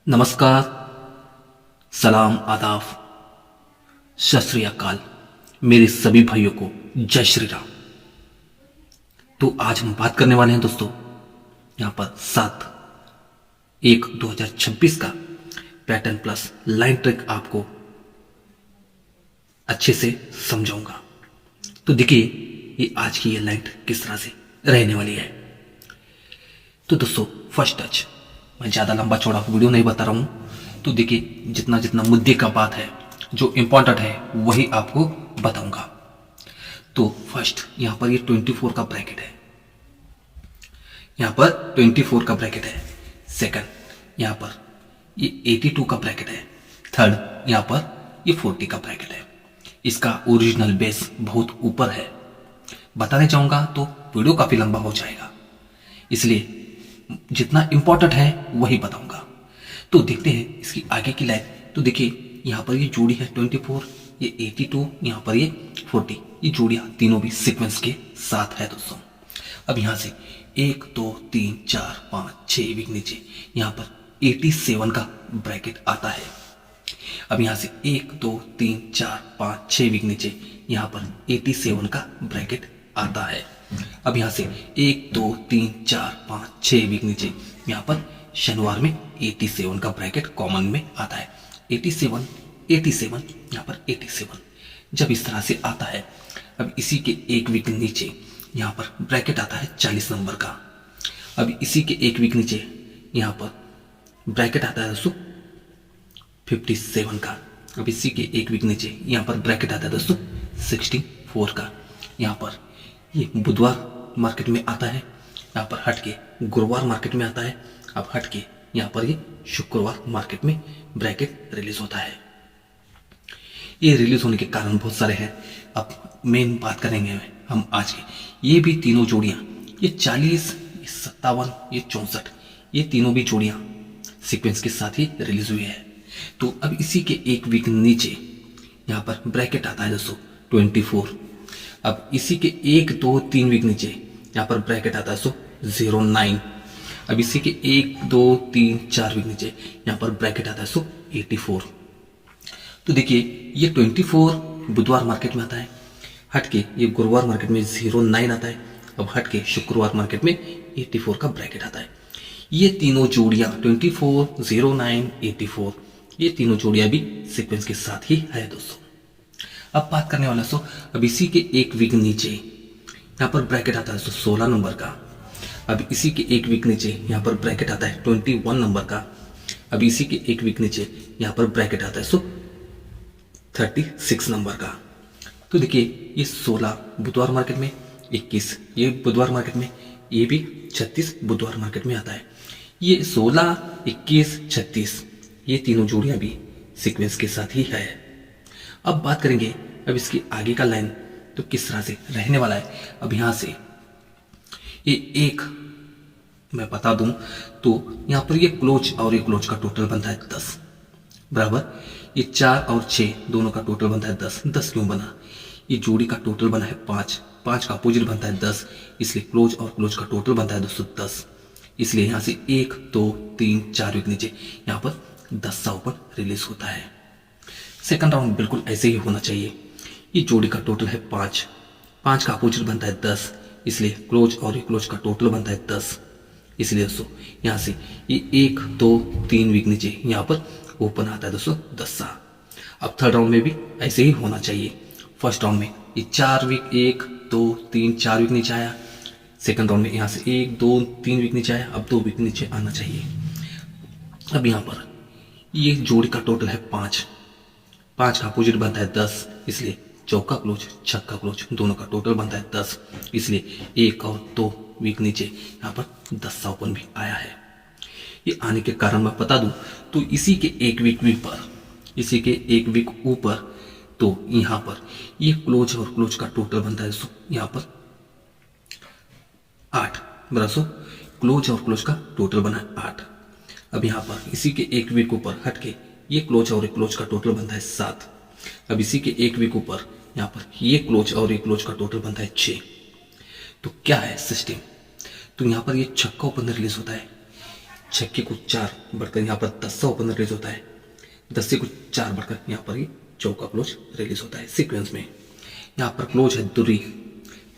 नमस्कार, सलाम, आदाब, सत श्री अकाल। मेरे सभी भाइयों को जय श्री राम। तो आज हम बात करने वाले हैं दोस्तों, यहाँ पर 7/1/2026 का पैटर्न प्लस लाइन ट्रिक आपको अच्छे से समझाऊंगा। तो देखिए ये आज की ये लाइन ट्रिक किस तरह से रहने वाली है। तो दोस्तों फर्स्ट टच, मैं ज़्यादा लंबा चौड़ा वीडियो नहीं बता रहा हूँ। तो देखिए जितना जितना मुद्दे का बात है, जो इम्पोर्टेंट है वही आपको बताऊंगा। तो फर्स्ट यहाँ पर ये 24 का ब्रैकेट है, यहाँ पर 24 का ब्रैकेट है। सेकंड यहाँ पर ये 82 का ब्रैकेट है। थर्ड यहाँ पर ये 40 का ब्रैकेट है। इसका ओरिजिनल बेस बहुत ऊपर है। बताने चाहूंगा तो वीडियो काफी लंबा हो जाएगा, इसलिए जितना इंपॉर्टेंट है वही बताऊंगा। तो देखते हैं इसकी आगे की लाइन। तो देखिए यहाँ पर ये जोड़ी है 24, ये 82, यहाँ पर ये 40। ये जोड़ियाँ तीनों भी सीक्वेंस के साथ है दोस्तों। अब यहाँ से 1 2 3 4 5 6 वीक नीचे यहाँ पर 87 का ब्रैकेट आता है। अब यहाँ से 1 2 3 4 5 6 वीक नीचे यहाँ पर 87 का ब्रैकेट आता है। अब यहाँ से 1 2 3 4 5 6 वीक नीचे यहाँ पर शनिवार में 87 का ब्रैकेट कॉमन में आता है। 87 87 यहाँ पर 87 जब इस तरह से आता है, अब इसी के एक वीक नीचे यहाँ पर ब्रैकेट आता है 40 नंबर का। अब इसी के एक वीक नीचे यहाँ पर ब्रैकेट आता है दोस्तों 57 का। अब इसी के एक वीक नीचे यहाँ पर ब्रैकेट आता है दोस्तों 64 का। यहाँ पर ये बुधवार मार्केट में आता है, यहाँ पर हट के गुरुवार मार्केट में आता है। अब हट के यहाँ पर ये शुक्रवार मार्केट में ब्रैकेट रिलीज होता है। ये रिलीज होने के कारण बहुत सारे हैं। अब मेन बात करेंगे हम आज की। ये भी तीनों जोड़ियाँ, ये 40, ये 57, ये 64, ये तीनों भी जोड़ियाँ सीक्वेंस के साथ ही रिलीज हुई है। तो अब इसी के एक वीक नीचे यहाँ पर ब्रैकेट आता है दोस्तों 24। अब इसी के 1 2 3 वीक नीचे यहाँ पर ब्रैकेट आता है दोस्तों 09। अब इसी के 1 2 3 4 वीक नीचे यहाँ पर ब्रैकेट आता है दोस्तों 84। तो देखिए ये 24 बुधवार मार्केट में आता है, हट के ये गुरुवार मार्केट में 09 आता है। अब हट के शुक्रवार मार्केट में 84 का ब्रैकेट आता है। ये तीनों जोड़ियाँ 24 09 84, ये तीनों जोड़ियाँ भी सीक्वेंस के साथ ही है दोस्तों। अब बात करने वाला सो, अब इसी के एक वीक नीचे यहाँ पर ब्रैकेट आता है 16 नंबर का। अब इसी के एक वीक नीचे यहाँ पर ब्रैकेट आता है 21 नंबर का। अब इसी के एक वीक नीचे यहाँ पर ब्रैकेट आता है 36 नंबर का। तो देखिए ये 16 बुधवार मार्केट में, 21 ये बुधवार मार्केट में, ये भी 36 बुधवार मार्केट में आता है। ये 16 21 36 ये तीनों जोड़ियाँ भी सीक्वेंस के साथ ही है। अब बात करेंगे अब इसकी आगे का लाइन तो किस तरह से रहने वाला है। अब यहाँ से ये एक मैं बता दूं तो यहाँ पर ये क्लोज और ये क्लोज का टोटल बनता है 10 बराबर। ये 4 और 6 दोनों का टोटल बनता है 10। 10 क्यों बना? ये जोड़ी का टोटल बना है 5, 5 का अपोजिट बनता है 10, इसलिए क्लोज और क्लोज का टोटल बनता है दोस्तों 10। इसलिए यहाँ से 1 2 3 4 वीक नीचे यहाँ पर 10 सा ओपन रिलीज होता है। सेकंड राउंड बिल्कुल ऐसे ही होना चाहिए। ये जोड़ी का टोटल है 5, 5 का अपोजिट बनता है 10, इसलिए क्लोज और क्लोज का टोटल बनता है 10। इसलिए दोस्तों यहाँ से ये 1 2 3 वीक नीचे यहाँ पर ओपन आता है दोस्तों 10 सा। अब थर्ड राउंड में भी ऐसे ही होना चाहिए। फर्स्ट राउंड में ये 4 वीक 1 2 3 4 वीक नीचे आया। सेकंड राउंड में यहाँ से 1 2 3 वीक नीचे आया, अब 2 वीक नीचे आना चाहिए। अब यहाँ पर ये जोड़ी का टोटल है 5, 5 का अपोजिट बनता है 10, इसलिए चौका क्लोज छक्का क्लोज दोनों का टोटल बनता है 10, इसलिए 1 और 2 वीक नीचे यहाँ पर 10 सा ओपन भी आया है। ये आने के कारण मैं बता दूं तो इसी के एक वीक पर, इसी के एक वीक ऊपर तो यहाँ पर ये क्लोज और क्लोज का टोटल बनता है यहाँ पर 8 बराबर। क्लोज और क्लोज का टोटल बना है 8। अब यहाँ पर इसी के एक वीक ऊपर हट के ये क्लोज और क्लोज का टोटल बनता है 7। अब इसी के एक वीक ऊपर यहाँ पर ये क्लोज और ये क्लोज का टोटल बनता है 6। तो क्या है सिस्टम? तो यहाँ पर ये छक्का ओपन रिलीज होता है, छक्के को 4 बढ़कर यहाँ पर 10 ओपन रिलीज होता है, 10 को 4 बढ़कर यहाँ पर ये चौका क्लोज रिलीज होता है सीक्वेंस में। यहाँ पर क्लोज है दुर्री,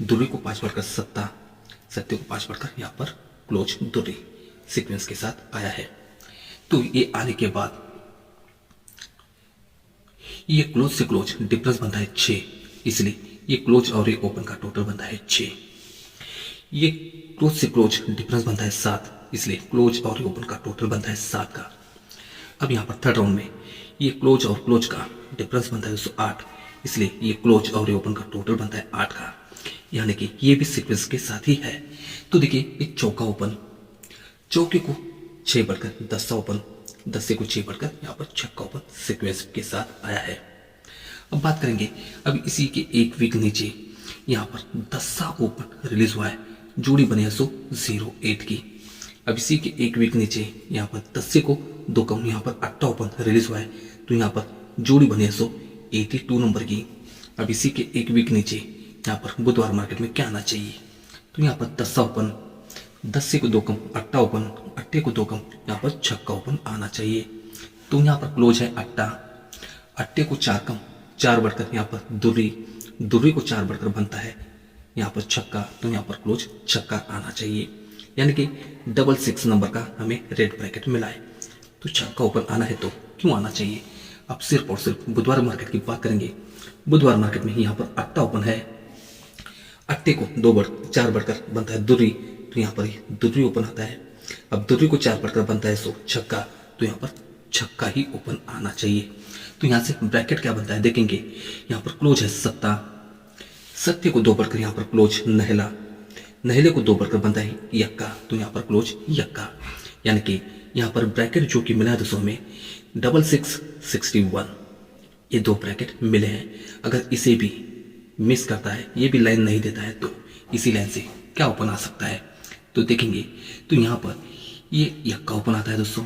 दुर्री को 5 बढ़कर सत्ता, सत्ते को 5 बढ़कर यहाँ पर क्लोज दुर्री सीक्वेंस के साथ आया है। तो ये आने के बाद ये क्लोज से क्लोज डिफरेंस बनता है 6, इसलिए ये क्लोज और ये ओपन का टोटल बनता है 6। ये क्लोज से क्लोज डिफरेंस बनता है 7, इसलिए क्लोज और ये ओपन का टोटल बनता है 7 का। अब यहाँ पर थर्ड राउंड में ये क्लोज और क्लोज का डिफरेंस बनता है 8, इसलिए ये क्लोज और ये ओपन का टोटल बनता है 8 का, यानी कि ये भी सीक्वेंस के साथ ही है। तो देखिए ये चौका ओपन, चौके को 6 बढ़कर 10 ओपन, 10 को 6 बढ़कर यहाँ पर छक्का ओपन सीक्वेंस के साथ आया है। अब बात करेंगे अब इसी के एक वीक नीचे यहाँ पर 10 ओपन रिलीज हुआ है, जोड़ी बनी है 08 की। अब इसी के एक वीक नीचे यहाँ पर 10 को 2 कम यहाँ पर 8 ओपन रिलीज हुआ है, तो यहाँ पर जोड़ी बनी है 82 नंबर की। अब इसी के एक वीक नीचे यहाँ पर बुधवार मार्केट में क्या आना चाहिए, तो यहाँ पर 10 ओपन, 10 को 2 कम 8 ओपन, 8 को 2 कम यहाँ पर छक्का ओपन आना चाहिए। तो यहाँ पर क्लोज है 8, 8 को 4 कम 4 बढ़कर यहाँ पर दुर्री, दुर्री को 4 बढ़कर बनता है यहाँ पर छक्का, तो यहाँ पर क्लोज छक्का आना चाहिए, यानी कि 66 नंबर का हमें रेड ब्रैकेट मिला है। तो छक्का ओपन आना है तो क्यों आना चाहिए। अब सिर्फ और सिर्फ बुधवार मार्केट की बात करेंगे। बुधवार मार्केट में यहाँ पर 8 ओपन है, 8 को 4 बढ़कर बनता है दुर्री, तो यहाँ पर दुर्री ओपन आता है। अब दुर्री को 4 बढ़कर बनता है छक्का, तो यहाँ पर छक्का ही ओपन आना चाहिए। तो यहाँ से ब्रैकेट क्या बनता है देखेंगे। यहाँ पर क्लोज है सत्ता, सत्ते को 2 बढ़कर यहाँ पर क्लोज नहला, नहले को 2 बढ़कर बनता है यक्का, तो यहाँ पर क्लोज यक्का, यानी कि यहाँ पर ब्रैकेट जो कि मिला है दोस्तों हमें 66 61, ये 2 ब्रैकेट मिले हैं। अगर इसे भी मिस करता है, ये भी लाइन नहीं देता है, तो इसी लाइन से क्या ओपन आ सकता है तो देखेंगे। तो यहाँ पर ये यक्का ओपन आता है दोस्तों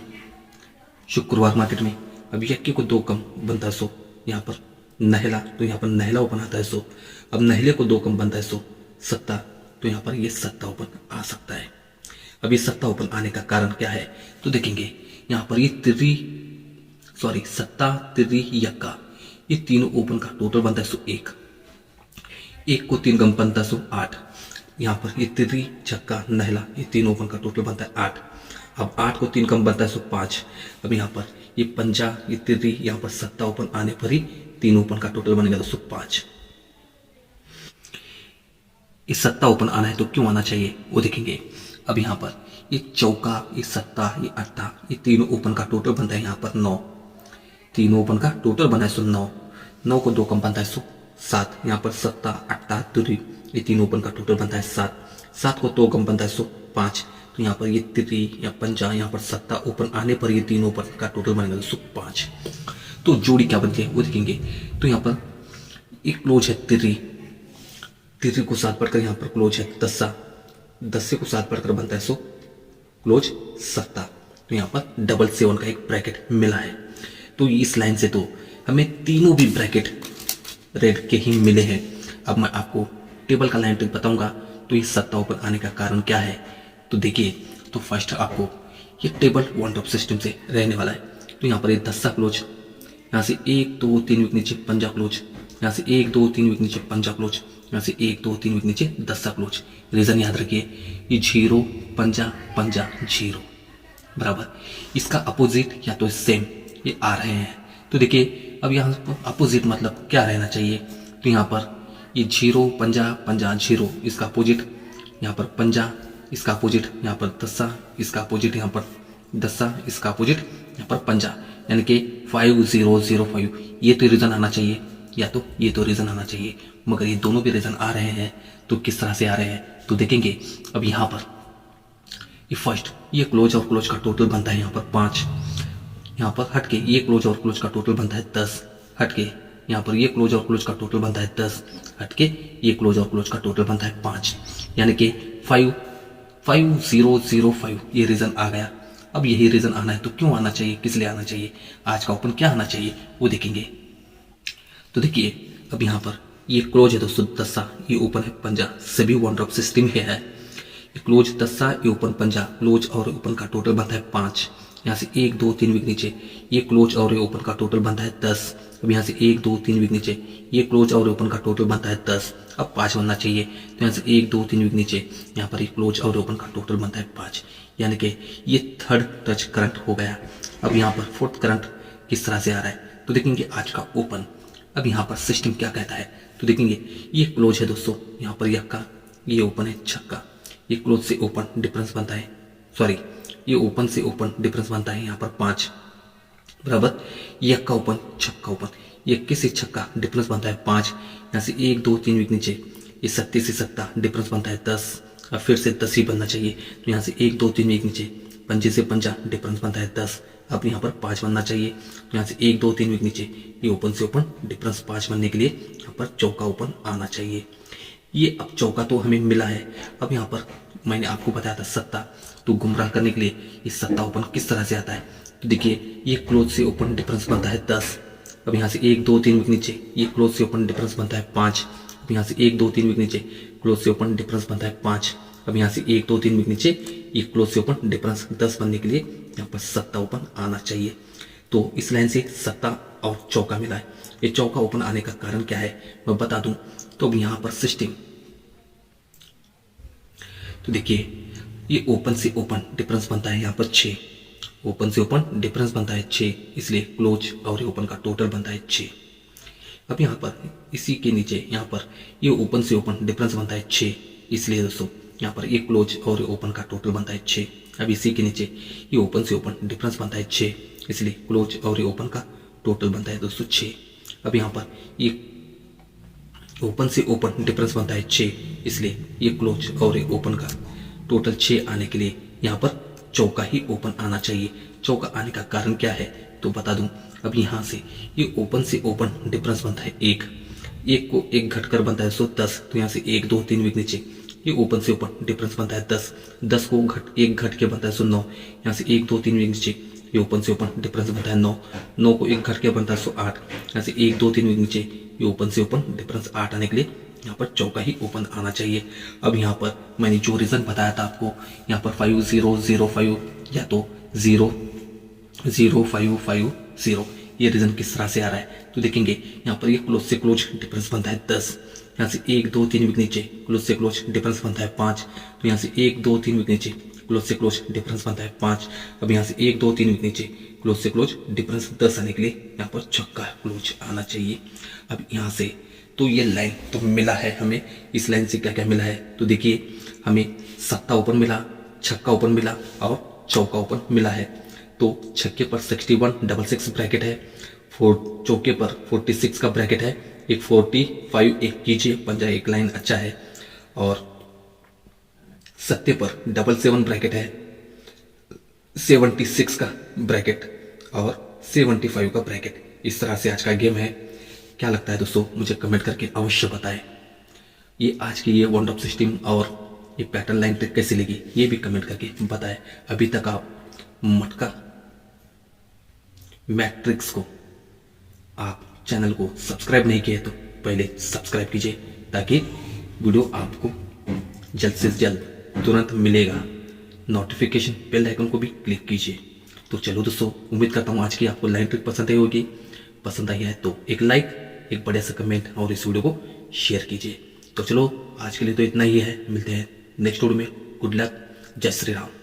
शुक्रवार मार्केट में। अब यक्के को 2 कम बनता है यहाँ पर नहला, तो यहाँ पर नहला ओपन आता है अब नहले को 2 कम बनता है सत्ता, तो यहाँ पर ये सत्ता ओपन आ सकता है। अब ये सत्ता ओपन आने का कारण क्या है तो देखेंगे। यहाँ पर ये सत्ता तिर्री यक्का, ये तीनों ओपन का टोटल बनता है 1, 1 को 3 कम बनता है 8। यहाँ पर ये तिर्री छक्का नहला, ये तीनों ओपन का टोटल बनता है 8। अब 8 को 3 कम बनता है 5। अब यहाँ पर ये पंजा, ये तिर्री, यहाँ पर सत्ता ओपन आने पर ही 3 ओपन का टोटल बनेगा 5। ये सत्ता ओपन आना है तो क्यों आना चाहिए वो देखेंगे। अब यहाँ पर ये चौका, ये सत्ता, ये अट्टा, ये तीनों ओपन का टोटल बनता है यहाँ पर 9, तीनों ओपन का टोटल बना है 9, 9 को 2 कम बनता है 7। यहाँ पर सत्ता अट्टा तिर्री, ये तीनों ओपन का टोटल बनता है 7, 7 को 2 कम बनता है 5। तो यहाँ पर ये तिर्री या पंजा, यहाँ पर सत्ता ओपन आने पर ये तीनों ओपन का टोटल बनेगा 5। तो जोड़ी क्या बनती है वो देखेंगे। तो यहाँ पर एक क्लोज है तिर्री, तिर्री को 7 पढ़कर यहाँ पर क्लोज है 10, 10 को 7 पढ़कर बनता है क्लोज सत्ता, तो यहाँ पर 7 का एक ब्रैकेट मिला है। तो इस लाइन से तो हमें तीनों भी ब्रैकेट रेड के ही मिले हैं। अब मैं आपको टेबल का लाइन ट्रिक बताऊंगा तो ये सत्ता ओपन आने का कारण क्या है तो देखिए। तो फर्स्ट आपको ये टेबल वन टॉप सिस्टम से रहने वाला है। तो यहाँ पर ये 10 क्लोज, यहाँ से 1 2 3 वीक नीचे पंजा क्लोज, यहाँ से 1 2 3 वीक नीचे पंजा क्लोज, यहाँ से 1 2 3 वीक नीचे 10 क्लोज। रीजन याद रखिए, ये 0 पंजा पंजा 0 बराबर, इसका अपोजिट या तो सेम ये आ रहे हैं। तो देखिए अब यहाँ पर अपोजिट मतलब क्या रहना चाहिए। तो यहाँ पर ये 0 पंजा पंजा 0, इसका अपोजिट यहाँ पर पंजा, इसका अपोजिट यहाँ पर 10, इसका अपोजिट यहाँ पर 10, इसका अपोजिट यहाँ पर पंजा, यानी कि 5 0 0 5। ये तो रीजन आना चाहिए या तो ये तो रीजन आना चाहिए, मगर ये दोनों भी रीजन आ रहे हैं। तो किस तरह से आ रहे हैं तो देखेंगे। अब यहाँ पर ये फर्स्ट ये क्लोज और क्लोज का टोटल बनता है यहाँ पर 5, यहाँ पर हटके ये क्लोज और क्लोज का टोटल बनता है 10, हटके यहाँ पर ये क्लोज और क्लोज का टोटल बनता है 10, हटके ये क्लोज और क्लोज का टोटल बनता है 5, यानी कि 5 5 0 0 5 ये रीजन आ गया। अब यही रीजन आना है तो क्यों आना चाहिए, किस लिए आना चाहिए, आज का ओपन क्या आना चाहिए वो देखेंगे। तो देखिए अब यहाँ पर ये क्लोज है दोस्तों 10, ये ओपन है पंजा, सभी वन ड्रॉप सिस्टम ही है। ये क्लोज दस्सा, ये ओपन पंजा, क्लोज और ओपन का टोटल बनता है 5। यहाँ से 1 2 3 विक नीचे, ये क्लोज और ये ओपन का टोटल बनता है 10। अब यहाँ से 1 2 3 विक नीचे, ये क्लोज और ओपन का टोटल बनता है 10। अब 5 बनना चाहिए, तो यहाँ से 1 2 3 विक नीचे, यहाँ पर ये क्लोज और ओपन का टोटल बनता है 5, यानी कि ये थर्ड टच करंट हो गया। अब यहाँ पर फोर्थ करंट किस तरह से आ रहा है, तो देखेंगे आज का ओपन। अब यहाँ पर सिस्टम क्या कहता है, तो देखेंगे ये क्लोज है दोस्तों, यहाँ पर यक्का, ये ओपन है छक्का, ये क्लोज से ओपन डिफरेंस बनता है, सॉरी ये ओपन से ओपन डिफरेंस बनता है यहाँ पर 5 बराबर, ये यक्का ओपन छक्का ओपन, ये किस से छक्का डिफरेंस बनता है 5। यहाँ से 1 2 3 विक नीचे, ये 37 से सत्ता डिफरेंस बनता है 10। अब फिर से 10 ही बनना चाहिए, तो यहाँ से 1 2 3 विक नीचे, पंजे से पंजा डिफरेंस बनता है 10। अब यहाँ पर 5 बनना चाहिए, तो यहाँ से 1 2 3 विक नीचे, ये ओपन से ओपन डिफरेंस 5 बनने के लिए यहाँ पर चौका ओपन आना चाहिए। ये अब चौका तो हमें मिला है। अब यहाँ पर मैंने आपको बताया था सत्ता, तो गुमराह करने के लिए ये सत्ता ओपन किस तरह से आता है, तो देखिए ये क्लोज से ओपन डिफरेंस बनता है 10। अब यहाँ से 1 2 3 विक नीचे, ये क्लोज से ओपन डिफरेंस बनता है 5। अब यहाँ से 1 2 3 विक नीचे, क्लोज से ओपन डिफरेंस बनता है 5। अब यहाँ से 1 2 3 विक नीचे, ये क्लोज से ओपन डिफरेंस 10 बनने के लिए यहाँ पर सत्ता ओपन आना चाहिए। तो इस लाइन से सत्ता और चौका मिला है। ये चौका ओपन आने का कारण क्या है मैं बता दूं, तो अब यहाँ पर सिस्टम, तो देखिए ये ओपन से ओपन डिफरेंस बनता है यहाँ पर 6, ओपन से ओपन डिफरेंस बनता है 6, इसलिए क्लोज और ओपन का टोटल बनता है 6। अब यहाँ पर इसी के नीचे यहाँ पर ये ओपन से ओपन डिफरेंस बनता है 6, इसलिए दोस्तों यहाँ पर ये क्लोज और ओपन का टोटल बनता है 6। अब इसी के नीचे ये ओपन से ओपन डिफरेंस बनता है 6, इसलिए क्लोज और ओपन का टोटल बनता है दोस्तों 6। अब यहाँ पर ये ओपन से ओपन डिफरेंस बनता है 6, इसलिए ये क्लोज और ओपन का टोटल 6 आने के लिए यहाँ पर चौका ही ओपन आना चाहिए। चौका आने का कारण क्या है तो बता दूं। अब यहाँ से ये ओपन से ओपन डिफरेंस बनता है 1, 1 को 1 घटकर बनता है 10, तो यहाँ से 1 2 3 विक नीचे, ये ओपन से ओपन डिफरेंस बनता है 10, 10 को 1 घट के बनता है 9, यहाँ से 1 2 3 विक नीचे, ये ओपन से ओपन डिफरेंस बनता है 9, 9 को 1 घट के बनता है 8, यहाँ से 1 2 3 विक नीचे, ये ओपन से ओपन डिफरेंस 8 आने के लिए यहाँ पर चौका ही ओपन आना चाहिए। अब यहाँ पर मैंने जो रीजन बताया था आपको, यहाँ पर 5 0 0 5 या तो 0 0 5 5 0, ये रीजन किस तरह से आ रहा है तो देखेंगे यहाँ पर ये क्लोज से क्लोज डिफरेंस बनता है 10, यहाँ से 1 2 3 विक नीचे, क्लोज से क्लोज डिफरेंस बनता है 5, तो यहाँ से 1 2 3 विक नीचे, क्लोज से क्लोज डिफरेंस बनता है 5। अब यहाँ से 1 2 3 विक नीचे, क्लोज से क्लोज डिफरेंस 10 आने के लिए यहाँ पर छक्का क्लोज आना चाहिए। अब यहाँ से तो ये लाइन तो मिला है हमें, इस लाइन से क्या क्या मिला है तो देखिए हमें सत्ता ओपन मिला, छक्का ओपन मिला और चौका ओपन मिला है। तो छक्के पर 61 66 ब्रैकेट है, चौके पर 46 का ब्रैकेट है, एक 45 एक कीजिए पंजा एक लाइन अच्छा है, और सत्ते पर 77 ब्रैकेट है, 76 का ब्रैकेट और 75 का ब्रैकेट। इस तरह से आज का गेम है। क्या लगता है दोस्तों मुझे कमेंट करके अवश्य बताएं। ये आज की ये वन ऑफ सिस्टम और ये पैटर्न लाइन ट्रिक कैसी लगी ये भी कमेंट करके बताएं। अभी तक आप मटका मैट्रिक्स को आप चैनल को सब्सक्राइब नहीं किए तो पहले सब्सक्राइब कीजिए, ताकि वीडियो आपको जल्द से जल्द तुरंत मिलेगा। नोटिफिकेशन बेल आइकन को भी क्लिक कीजिए। तो चलो दोस्तों, उम्मीद करता हूँ आज की आपको लाइन ट्रिक पसंद आई होगी। पसंद आई है तो एक लाइक, एक बड़े सा कमेंट और इस वीडियो को शेयर कीजिए। तो चलो आज के लिए तो इतना ही है, मिलते हैं नेक्स्ट वीडियो में। गुड लक, जय श्री राम।